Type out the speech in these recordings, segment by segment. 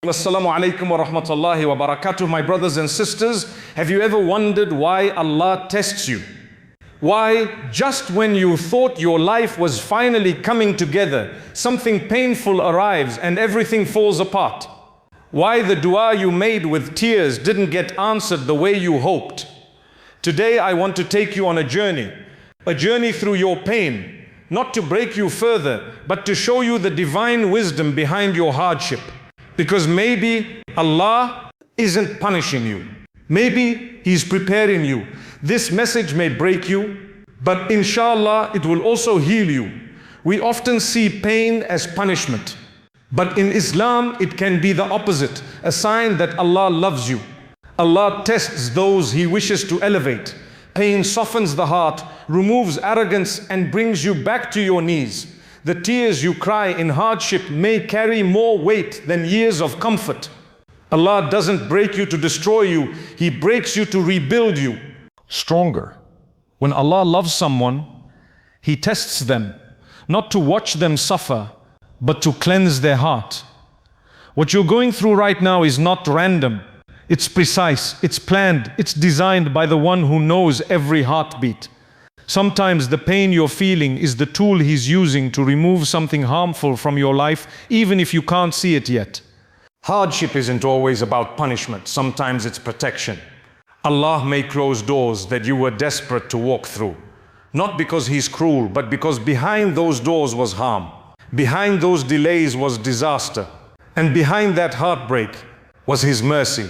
Assalamu alaikum wa rahmatullahi wa barakatuh. My brothers and sisters, have you ever wondered why Allah tests you? Why just when you thought your life was finally coming together, something painful arrives and everything falls apart? Why the dua you made with tears didn't get answered the way you hoped? Today I want to take you on a journey through your pain, not to break you further, but to show you the divine wisdom behind your hardship. Because maybe Allah isn't punishing you. Maybe He's preparing you. This message may break you, but inshallah it will also heal you. We often see pain as punishment. But in Islam it can be the opposite, a sign that Allah loves you. Allah tests those He wishes to elevate. Pain softens the heart, removes arrogance and brings you back to your knees. The tears you cry in hardship may carry more weight than years of comfort. Allah doesn't break you to destroy you, He breaks you to rebuild you stronger. When Allah loves someone, He tests them, not to watch them suffer, but to cleanse their heart. What you're going through right now is not random. It's precise, it's planned, it's designed by the one who knows every heartbeat. Sometimes the pain you're feeling is the tool He's using to remove something harmful from your life, even if you can't see it yet. Hardship isn't always about punishment. Sometimes it's protection. Allah may close doors that you were desperate to walk through. Not because He's cruel, but because behind those doors was harm. Behind those delays was disaster. And behind that heartbreak was His mercy.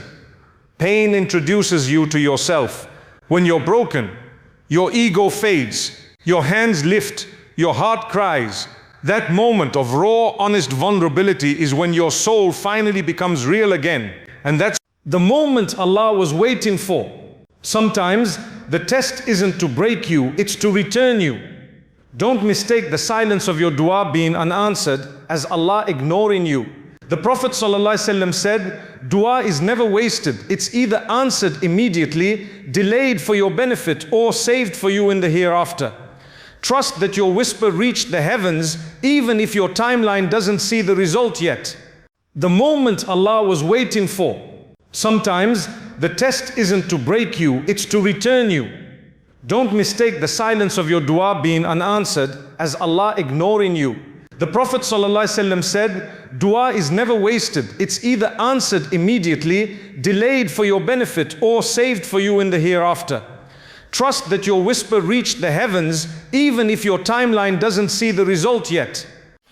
Pain introduces you to yourself. When you're broken, your ego fades, your hands lift, your heart cries. That moment of raw, honest vulnerability is when your soul finally becomes real again. And that's the moment Allah was waiting for. Sometimes the test isn't to break you, it's to return you. Don't mistake the silence of your dua being unanswered as Allah ignoring you. The Prophet ﷺ said, dua is never wasted. It's either answered immediately, delayed for your benefit, or saved for you in the hereafter. Trust that your whisper reached the heavens, even if your timeline doesn't see the result yet. The moment Allah was waiting for. Sometimes the test isn't to break you, it's to return you. Don't mistake the silence of your dua being unanswered as Allah ignoring you. The Prophet ﷺ said, dua is never wasted. It's either answered immediately, delayed for your benefit, or saved for you in the hereafter. Trust that your whisper reached the heavens, even if your timeline doesn't see the result yet.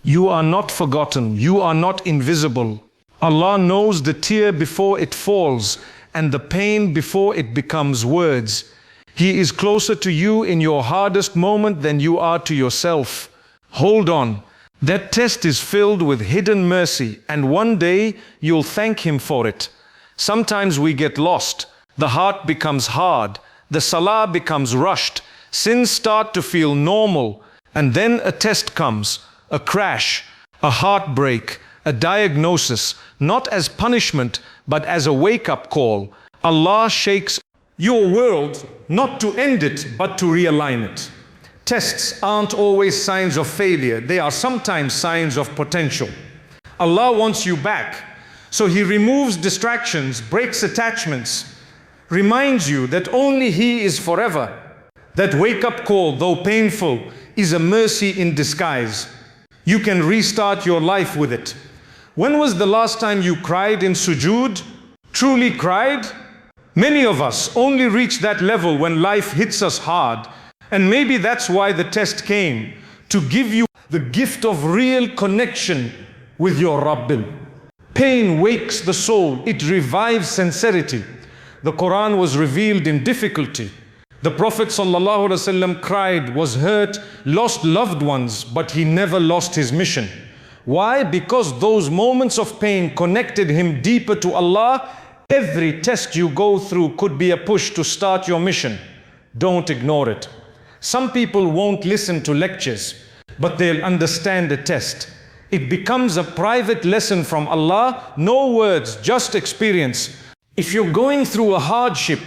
You are not forgotten. You are not invisible. Allah knows the tear before it falls, and the pain before it becomes words. He is closer to you in your hardest moment than you are to yourself. Hold on. That test is filled with hidden mercy, and one day you'll thank Him for it. Sometimes we get lost. The heart becomes hard. The salah becomes rushed. Sins start to feel normal. And then a test comes, a crash, a heartbreak, a diagnosis, not as punishment, but as a wake-up call. Allah shakes your world, not to end it, but to realign it. Tests aren't always signs of failure. They are sometimes signs of potential. Allah wants you back. So He removes distractions, breaks attachments, reminds you that only He is forever. That wake-up call, though painful, is a mercy in disguise. You can restart your life with it. When was the last time you cried in sujood? Truly cried? Many of us only reach that level when life hits us hard. And maybe that's why the test came, to give you the gift of real connection with your Rabbil. Pain wakes the soul, it revives sincerity. The Quran was revealed in difficulty. The Prophet ﷺ cried, was hurt, lost loved ones, but he never lost his mission. Why? Because those moments of pain connected him deeper to Allah. Every test you go through could be a push to start your mission. Don't ignore it. Some people won't listen to lectures, but they'll understand the test. It becomes a private lesson from Allah, no words, just experience. If you're going through a hardship,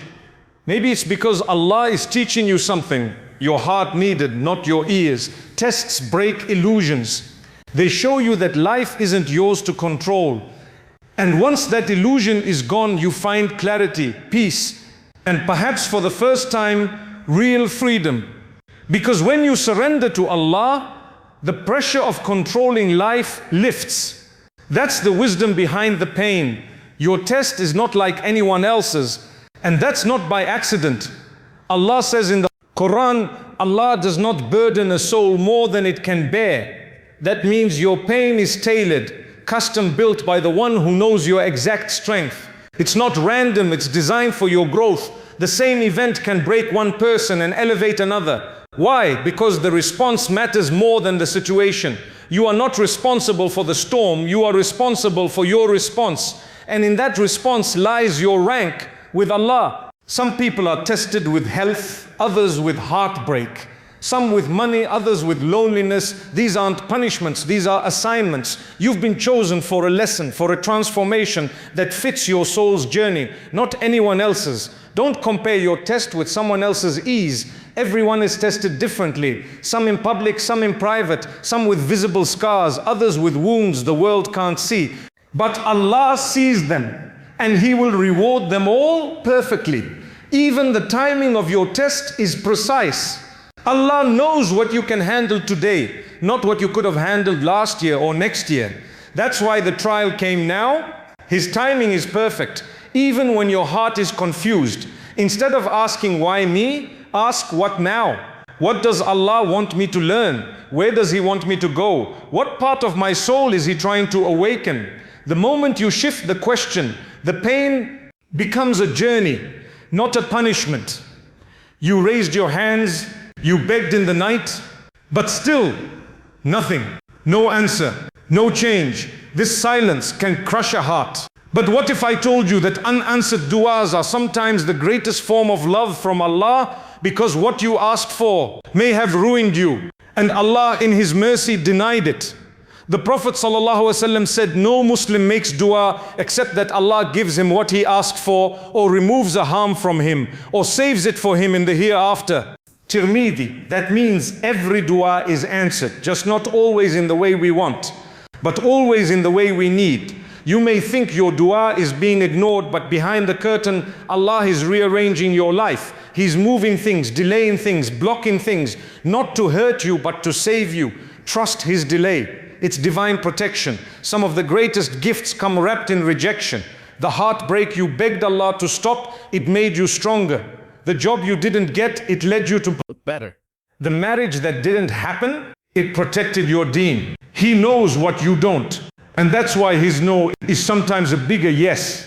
maybe it's because Allah is teaching you something your heart needed, not your ears. Tests break illusions. They show you that life isn't yours to control. And once that illusion is gone, you find clarity, peace, and perhaps for the first time, real freedom. Because when you surrender to Allah, the pressure of controlling life lifts. That's the wisdom behind the pain. Your test is not like anyone else's, and that's not by accident. Allah says in the Quran, Allah does not burden a soul more than it can bear. That means your pain is tailored, custom built by the one who knows your exact strength. It's not random, it's designed for your growth. The same event can break one person and elevate another. Why? Because the response matters more than the situation. You are not responsible for the storm, you are responsible for your response. And in that response lies your rank with Allah. Some people are tested with health, others with heartbreak. Some with money, others with loneliness. These aren't punishments, these are assignments. You've been chosen for a lesson, for a transformation that fits your soul's journey, not anyone else's. Don't compare your test with someone else's ease. Everyone is tested differently. Some in public, some in private, some with visible scars, others with wounds the world can't see. But Allah sees them, and He will reward them all perfectly. Even the timing of your test is precise. Allah knows what you can handle today, not what you could have handled last year or next year. That's why the trial came now. His timing is perfect. Even when your heart is confused, instead of asking why me, ask what now? What does Allah want me to learn? Where does He want me to go? What part of my soul is He trying to awaken? The moment you shift the question, the pain becomes a journey, not a punishment. You raised your hands, you begged in the night, but still nothing, no answer, no change. This silence can crush a heart. But what if I told you that unanswered du'as are sometimes the greatest form of love from Allah, because what you asked for may have ruined you, and Allah in His mercy denied it. The Prophet ﷺ said, no Muslim makes dua except that Allah gives him what he asked for, or removes a harm from him, or saves it for him in the hereafter. Tirmidhi, that means every dua is answered, just not always in the way we want, but always in the way we need. You may think your dua is being ignored, but behind the curtain, Allah is rearranging your life. He's moving things, delaying things, blocking things, not to hurt you, but to save you. Trust His delay. It's divine protection. Some of the greatest gifts come wrapped in rejection. The heartbreak you begged Allah to stop, it made you stronger. The job you didn't get, it led you to better. The marriage that didn't happen, it protected your deen. He knows what you don't. And that's why His no is sometimes a bigger yes.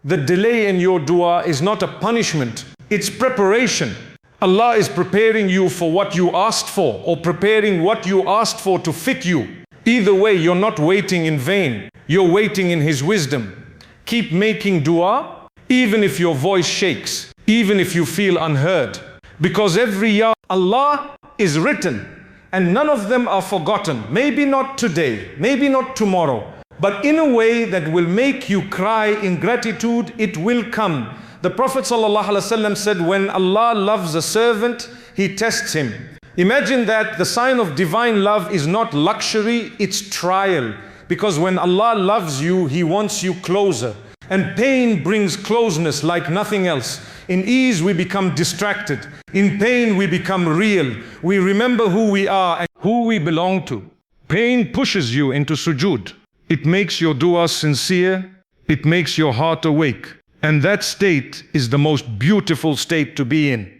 The delay in your dua is not a punishment, it's preparation. Allah is preparing you for what you asked for, or preparing what you asked for to fit you. Either way, you're not waiting in vain. You're waiting in His wisdom. Keep making dua, even if your voice shakes, even if you feel unheard. Because every ya Allah is written, and none of them are forgotten. Maybe not today, maybe not tomorrow, but in a way that will make you cry in gratitude, it will come. The Prophet ﷺ said, when Allah loves a servant, He tests him. Imagine that the sign of divine love is not luxury, it's trial. Because when Allah loves you, He wants you closer. And pain brings closeness like nothing else. In ease we become distracted. In pain we become real. We remember who we are and who we belong to. Pain pushes you into sujood. It makes your dua sincere. It makes your heart awake. And that state is the most beautiful state to be in.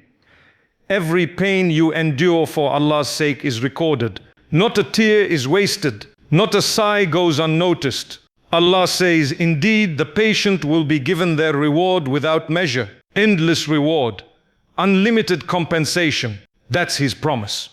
Every pain you endure for Allah's sake is recorded. Not a tear is wasted. Not a sigh goes unnoticed. Allah says, indeed, the patient will be given their reward without measure. Endless reward. Unlimited compensation. That's His promise.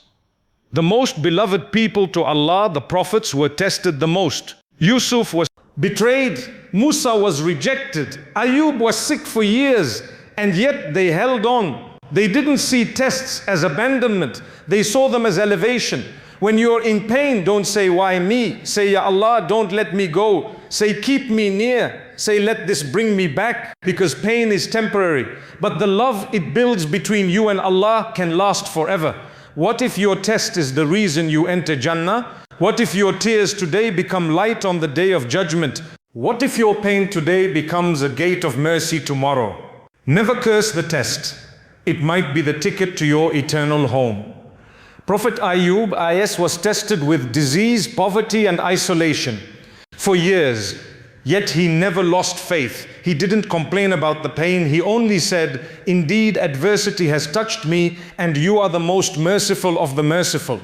The most beloved people to Allah, the prophets, were tested the most. Yusuf was betrayed. Musa was rejected. Ayyub was sick for years, and yet they held on. They didn't see tests as abandonment. They saw them as elevation. When you're in pain, don't say, why me? Say, Ya Allah, don't let me go. Say, keep me near. Say, let this bring me back, because pain is temporary. But the love it builds between you and Allah can last forever. What if your test is the reason you enter Jannah? What if your tears today become light on the day of judgment? What if your pain today becomes a gate of mercy tomorrow? Never curse the test. It might be the ticket to your eternal home. Prophet Ayyub IS was tested with disease, poverty and isolation for years. Yet he never lost faith. He didn't complain about the pain. He only said, "Indeed, adversity has touched me, and you are the most merciful of the merciful."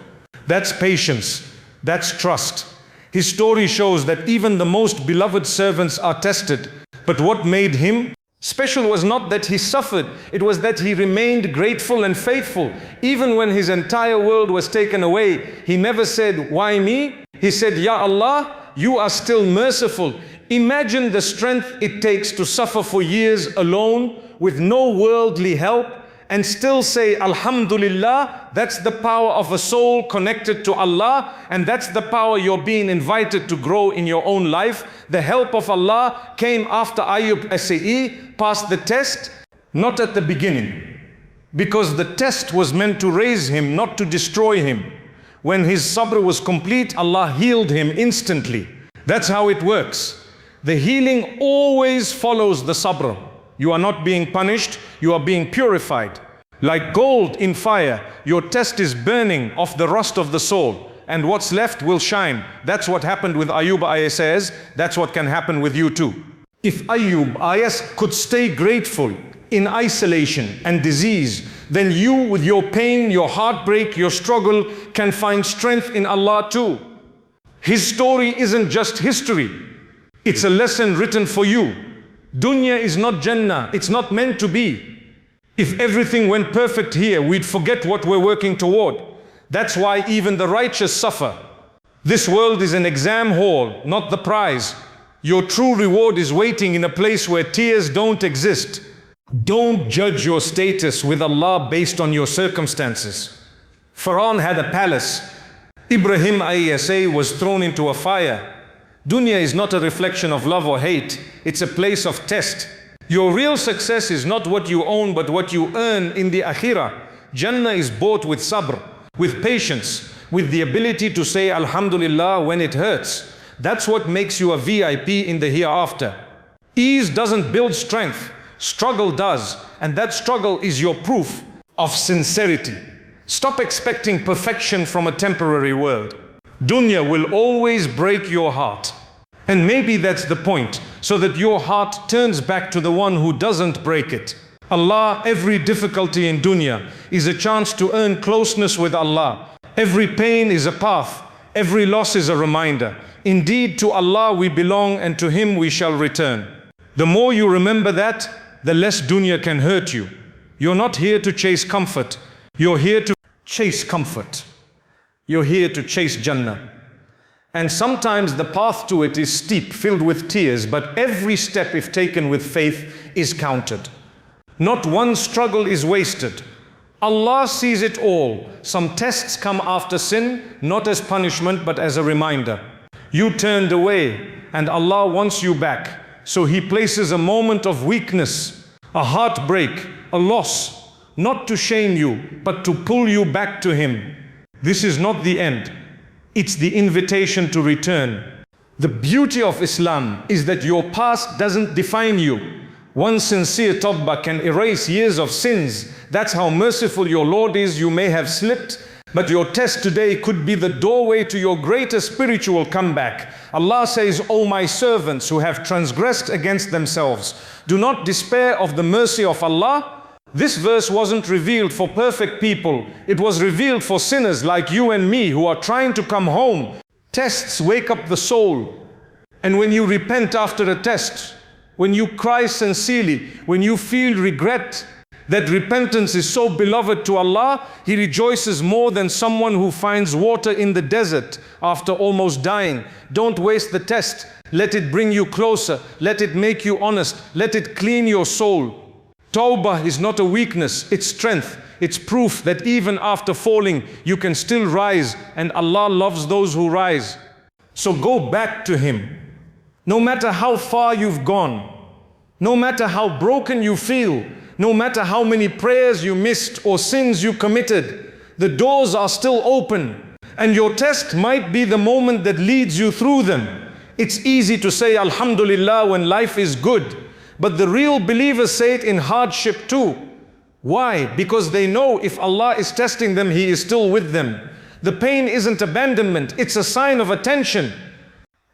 That's patience. That's trust. His story shows that even the most beloved servants are tested. But what made him special was not that he suffered. It was that he remained grateful and faithful. Even when his entire world was taken away, he never said, "Why me?" He said, "Ya Allah, you are still merciful." Imagine the strength it takes to suffer for years alone with no worldly help and still say, "Alhamdulillah." That's the power of a soul connected to Allah, and that's the power you're being invited to grow in your own life. The help of Allah came after Ayyub SAE passed the test, not at the beginning, because the test was meant to raise him, not to destroy him. When his sabr was complete, Allah healed him instantly. That's how it works. The healing always follows the sabr. You are not being punished, you are being purified. Like gold in fire, your test is burning off the rust of the soul, and what's left will shine. That's what happened with Ayyub IS. That's what can happen with you too. If Ayyub IS could stay grateful in isolation and disease, then you, with your pain, your heartbreak, your struggle, can find strength in Allah too. His story isn't just history. It's a lesson written for you. Dunya is not Jannah. It's not meant to be. If everything went perfect here, we'd forget what we're working toward. That's why even the righteous suffer. This world is an exam hall, not the prize. Your true reward is waiting in a place where tears don't exist. Don't judge your status with Allah based on your circumstances. Pharaoh had a palace. Ibrahim ISA was thrown into a fire. Dunya is not a reflection of love or hate. It's a place of test. Your real success is not what you own, but what you earn in the akhirah. Jannah is bought with sabr, with patience, with the ability to say Alhamdulillah when it hurts. That's what makes you a VIP in the hereafter. Ease doesn't build strength. Struggle does. And that struggle is your proof of sincerity. Stop expecting perfection from a temporary world. Dunya will always break your heart. And maybe that's the point, so that your heart turns back to the one who doesn't break it. Allah, every difficulty in dunya is a chance to earn closeness with Allah. Every pain is a path. Every loss is a reminder. Indeed, to Allah we belong, and to Him we shall return. The more you remember that, the less dunya can hurt you. You're not here to chase comfort. You're here to chase comfort. You're here to chase Jannah. And sometimes the path to it is steep, filled with tears, but every step, if taken with faith, is counted. Not one struggle is wasted. Allah sees it all. Some tests come after sin, not as punishment, but as a reminder. You turned away, and Allah wants you back. So He places a moment of weakness, a heartbreak, a loss, not to shame you, but to pull you back to Him. This is not the end. It's the invitation to return. The beauty of Islam is that your past doesn't define you. One sincere Tawbah can erase years of sins. That's how merciful your Lord is. You may have slipped, but your test today could be the doorway to your greater spiritual comeback. Allah says, "O my servants who have transgressed against themselves, do not despair of the mercy of Allah." This verse wasn't revealed for perfect people. It was revealed for sinners like you and me who are trying to come home. Tests wake up the soul. And when you repent after a test, when you cry sincerely, when you feel regret, that repentance is so beloved to Allah, He rejoices more than someone who finds water in the desert after almost dying. Don't waste the test. Let it bring you closer. Let it make you honest. Let it clean your soul. Tawbah is not a weakness, it's strength. It's proof that even after falling, you can still rise, and Allah loves those who rise. So go back to Him. No matter how far you've gone, no matter how broken you feel, no matter how many prayers you missed or sins you committed, the doors are still open, and your test might be the moment that leads you through them. It's easy to say Alhamdulillah when life is good, but the real believers say it in hardship too. Why? Because they know if Allah is testing them, He is still with them. The pain isn't abandonment, it's a sign of attention.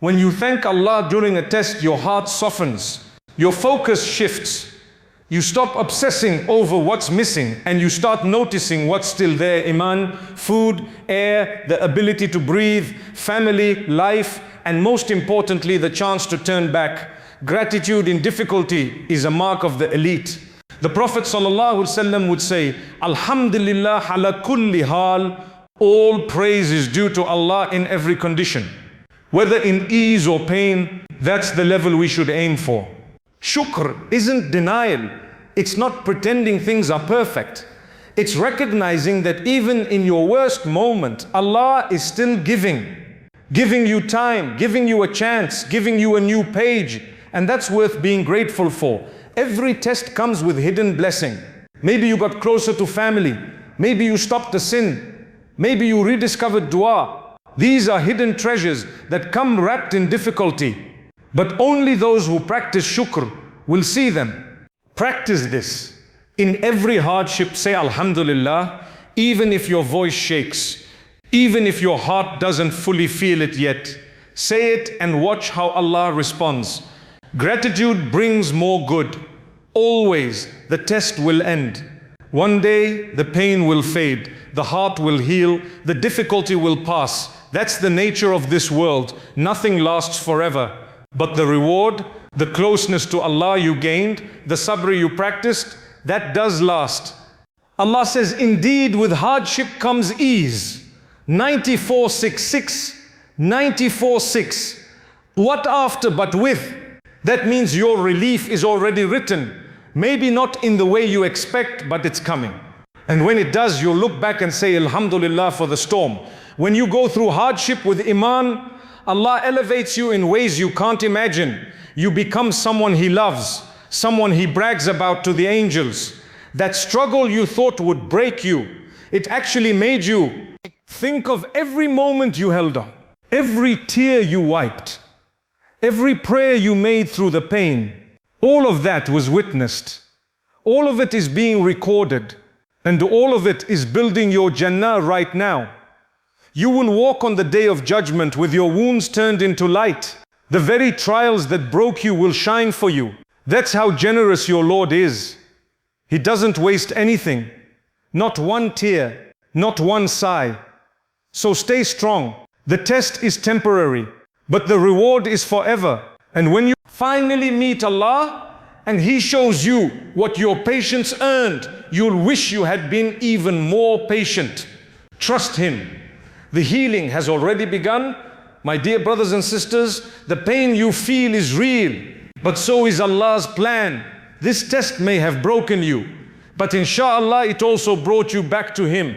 When you thank Allah during a test, your heart softens, your focus shifts. You stop obsessing over what's missing and you start noticing what's still there. Imaan, food, air, the ability to breathe, family, life, and most importantly, the chance to turn back. Gratitude in difficulty is a mark of the elite. The Prophet ﷺ would say, Alhamdulillah ala kulli hal, all praise is due to Allah in every condition. Whether in ease or pain, that's the level we should aim for. Shukr isn't denial. It's not pretending things are perfect. It's recognizing that even in your worst moment, Allah is still giving you time, giving you a chance, giving you a new page. And that's worth being grateful for. Every test comes with hidden blessing. Maybe you got closer to family. Maybe you stopped a sin. Maybe you rediscovered dua. These are hidden treasures that come wrapped in difficulty. But only those who practice shukr will see them. Practice this. In every hardship, say Alhamdulillah, even if your voice shakes, even if your heart doesn't fully feel it yet. Say it and watch how Allah responds. Gratitude brings more good. Always, the test will end. One day, the pain will fade, the heart will heal, the difficulty will pass. That's the nature of this world. Nothing lasts forever. But the reward, the closeness to Allah you gained, the sabr you practiced, that does last. Allah says, indeed with hardship comes ease. 94:6. 94:6. What after but with? That means your relief is already written. Maybe not in the way you expect, but it's coming. And when it does, you'll look back and say, Alhamdulillah for the storm. When you go through hardship with Imaan, Allah elevates you in ways you can't imagine. You become someone He loves, someone He brags about to the angels. That struggle you thought would break you, it actually made you think of every moment you held on, every tear you wiped, every prayer you made through the pain. All of that was witnessed. All of it is being recorded. And all of it is building your Jannah right now. You will walk on the day of judgment with your wounds turned into light. The very trials that broke you will shine for you. That's how generous your Lord is. He doesn't waste anything. Not one tear, not one sigh. So stay strong. The test is temporary, but the reward is forever. And when you finally meet Allah, and He shows you what your patience earned, you'll wish you had been even more patient. Trust Him. The healing has already begun. My dear brothers and sisters, the pain you feel is real, but so is Allah's plan. This test may have broken you, but inshallah it also brought you back to Him.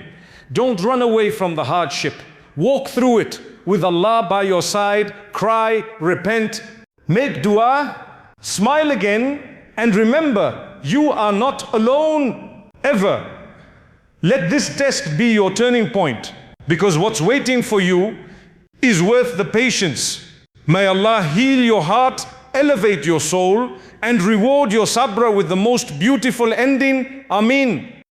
Don't run away from the hardship. Walk through it with Allah by your side. Cry, repent, make dua, smile again, and remember, you are not alone ever. Let this test be your turning point, because what's waiting for you is worth the patience. May Allah heal your heart, elevate your soul, and reward your sabra with the most beautiful ending. Ameen.